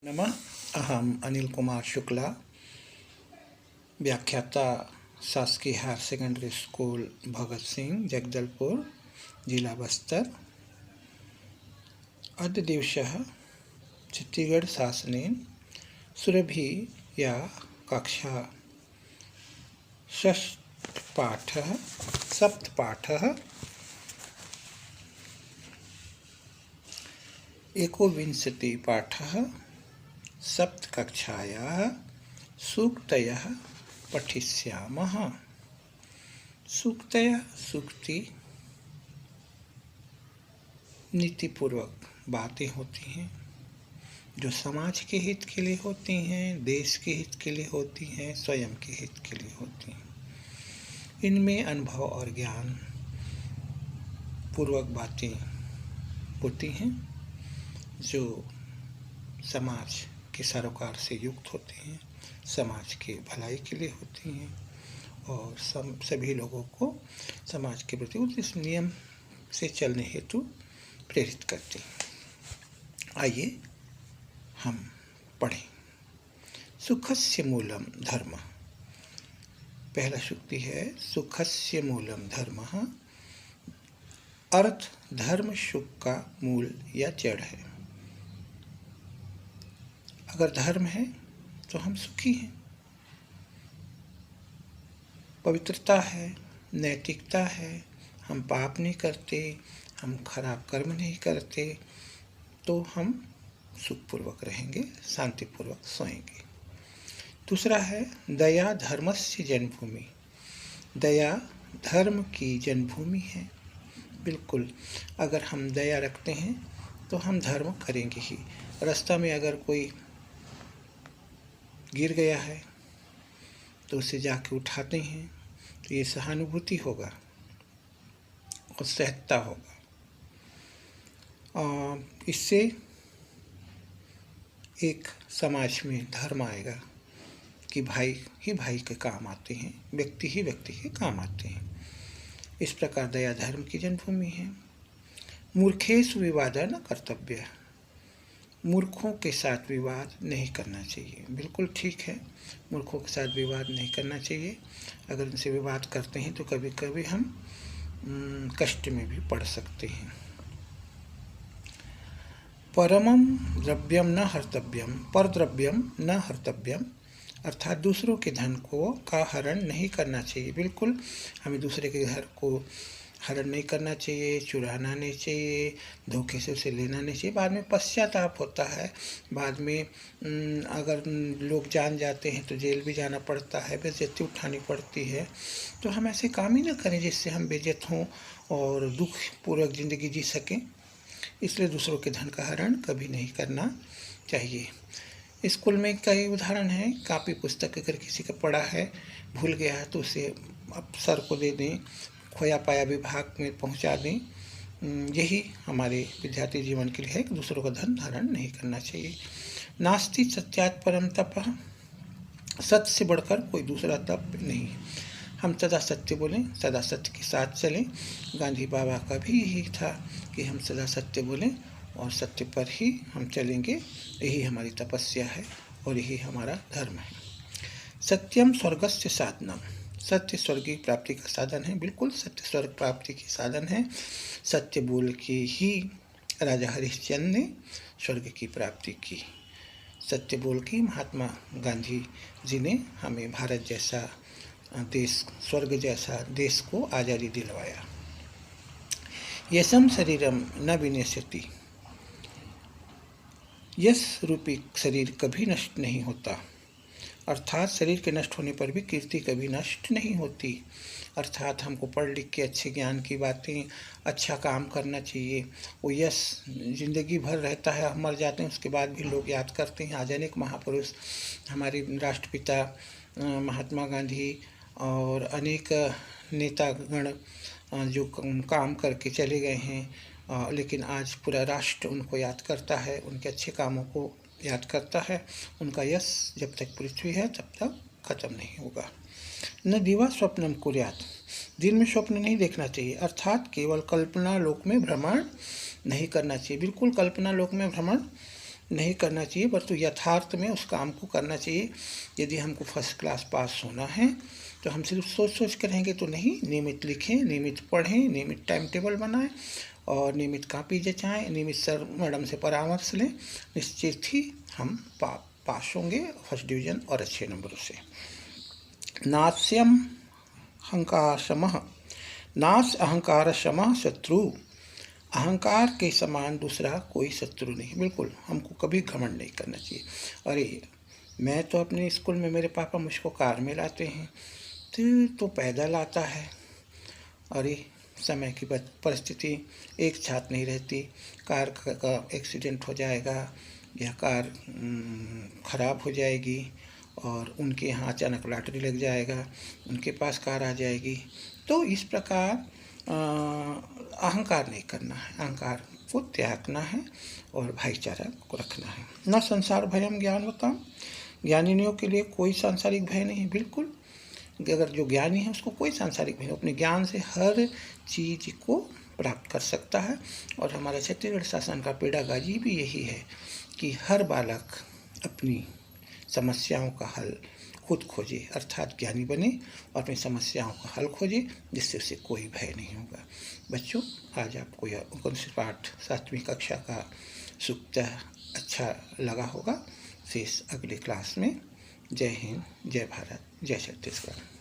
नमः। अहम अनिल कुमार शुक्ला, व्याख्याता, शासकीय higher secondary school Bhagat Singh, Jagdalpur, जिला बस्तर। अद्य दिवसः छत्तीसगढ़ शासनेन सुरभिया कक्षा षष्ठपाठः सप्तपाठः एकोनविंशतिपाठः सप्तकक्षायाः सूक्तयः पठिष्यामः। सूक्तयः सूक्ति नीतिपूर्वक बातें होती हैं जो समाज के हित के लिए होती हैं, देश के हित के लिए होती हैं, स्वयं के हित के लिए होती हैं। इनमें अनुभव और ज्ञान पूर्वक बातें होती हैं जो समाज के सरोकार से युक्त होती हैं, समाज के भलाई के लिए होती हैं और सभी लोगों को समाज के प्रति उस नियम से चलने हेतु प्रेरित करती हैं। आइए हम पढ़ें। सुखस्य मूलम धर्म। पहला सूक्ति है सुखस्य मूलम धर्म। अर्थ धर्म सुख का मूल या जड़ है। अगर धर्म है तो हम सुखी हैं, पवित्रता है, नैतिकता है, हम पाप नहीं करते, हम खराब कर्म नहीं करते, तो हम सुखपूर्वक रहेंगे, शांतिपूर्वक सोएंगे। दूसरा है दया धर्मस्य जन्मभूमि। दया धर्म की जन्मभूमि है। बिल्कुल, अगर हम दया रखते हैं तो हम धर्म करेंगे ही। रास्ता में अगर कोई गिर गया है तो उसे जाके उठाते हैं तो ये सहानुभूति होगा और सहजता होगा। इससे एक समाज में धर्म आएगा कि भाई ही भाई के काम आते हैं, व्यक्ति ही व्यक्ति के काम आते हैं। इस प्रकार दया धर्म की जन्मभूमि है। मूर्खेषु विवादः न कर्तव्यः। मूर्खों के साथ विवाद नहीं करना चाहिए। बिल्कुल ठीक है, मूर्खों के साथ विवाद नहीं करना चाहिए। अगर उनसे विवाद करते हैं तो कभी कभी हम कष्ट में भी पड़ सकते हैं। परमं द्रव्यम न हर्तव्यम, पर द्रव्यम न हर्तव्यम, अर्थात दूसरों के धन का हरण नहीं करना चाहिए। बिल्कुल, हमें दूसरे के घर को हरण नहीं करना चाहिए, चुराना नहीं चाहिए, धोखे से उसे लेना नहीं चाहिए। बाद में पश्चाताप होता है, बाद में अगर लोग जान जाते हैं तो जेल भी जाना पड़ता है, बेइज्जती उठानी पड़ती है। तो हम ऐसे काम ही ना करें जिससे हम बेइज्जत हों और दुख पूर्वक ज़िंदगी जी सकें। इसलिए दूसरों के धन का हरण कभी नहीं करना चाहिए। स्कूल में कई उदाहरण हैं। कापी पुस्तक अगर किसी का पढ़ा है, भूल गया है तो उसे अब सर को दे दें, खोया पाया विभाग में पहुंचा दें। यही हमारे विद्यार्थी जीवन के लिए है कि दूसरों का धन धारण नहीं करना चाहिए। नास्ति सत्यात् परम तपः। सत्य से बढ़कर कोई दूसरा तप नहीं है। हम सदा सत्य बोलें, सदा सत्य के साथ चलें। गांधी बाबा का भी यही था कि हम सदा सत्य बोलें और सत्य पर ही हम चलेंगे। यही हमारी तपस्या है और यही हमारा धर्म है। सत्यम स्वर्गस्य साधनम। सत्य स्वर्ग की प्राप्ति का साधन है। बिल्कुल, सत्य स्वर्ग प्राप्ति की साधन है। सत्य बोल के ही राजा हरिश्चंद्र ने स्वर्ग की प्राप्ति की। सत्य बोल के महात्मा गांधी जी ने हमें भारत जैसा देश, स्वर्ग जैसा देश को आज़ादी दिलवाया। यशम शरीरम न विनश्यति। यश रूपी शरीर कभी नष्ट नहीं होता, अर्थात शरीर के नष्ट होने पर भी कीर्ति कभी नष्ट नहीं होती। अर्थात हमको पढ़ लिख के अच्छे ज्ञान की बातें, अच्छा काम करना चाहिए। वो यश जिंदगी भर रहता है, हम मर जाते हैं उसके बाद भी लोग याद करते हैं। आज अनेक महापुरुष, हमारे राष्ट्रपिता महात्मा गांधी और अनेक नेतागण जो काम करके चले गए हैं, लेकिन आज पूरा राष्ट्र उनको याद करता है, उनके अच्छे कामों को याद करता है। उनका यश जब तक पृथ्वी है तब तक खत्म नहीं होगा। न दिवा स्वप्नम कुर्यात। दिन में स्वप्न नहीं देखना चाहिए, अर्थात केवल कल्पना लोक में भ्रमण नहीं करना चाहिए। बिल्कुल कल्पना लोक में भ्रमण नहीं करना चाहिए, परंतु यथार्थ में उस काम को करना चाहिए। यदि हमको फर्स्ट क्लास पास होना है तो हम सिर्फ सोच सोच कर रहेंगे तो नहीं, नियमित लिखें, नियमित पढ़ें, नियमित टाइम टेबल बनाएं और नियमित कापी जचाएं, नियमित सर मैडम से परामर्श लें। निश्चित ही हम पास होंगे फर्स्ट डिवीज़न और अच्छे नंबरों से। नास्यम अहंकार शमः, नाश अहंकार शमः शत्रु। अहंकार के समान दूसरा कोई शत्रु नहीं। बिल्कुल हमको कभी घमंड नहीं करना चाहिए। अरे मैं तो अपने स्कूल में मेरे पापा मुझको कार में लाते हैं, तो पैदल आता है। अरे समय की परिस्थिति एक साथ नहीं रहती, कार का एक्सीडेंट हो जाएगा या कार ख़राब हो जाएगी और उनके यहाँ अचानक लॉटरी लग जाएगा, उनके पास कार आ जाएगी। तो इस प्रकार अहंकार नहीं करना है, अहंकार को त्यागना है और भाईचारा को रखना है। न संसार भयम ज्ञानवताम, ज्ञानियों के लिए कोई सांसारिक भय नहीं। बिल्कुल अगर जो ज्ञानी है उसको कोई सांसारिक भय नहीं, अपने ज्ञान से हर चीज़ को प्राप्त कर सकता है। और हमारे छत्तीसगढ़ शासन का पेडागाजी भी यही है कि हर बालक अपनी समस्याओं का हल खुद खोजे, अर्थात ज्ञानी बने और अपनी समस्याओं का हल खोजे, जिससे उसे कोई भय नहीं होगा। बच्चों आज आपको यह उपनिषद पाठ 7वीं कक्षा का सूक्त अच्छा लगा होगा। शेष अगले क्लास में। जय हिंद, जय भारत, जय छत्तीसगढ़।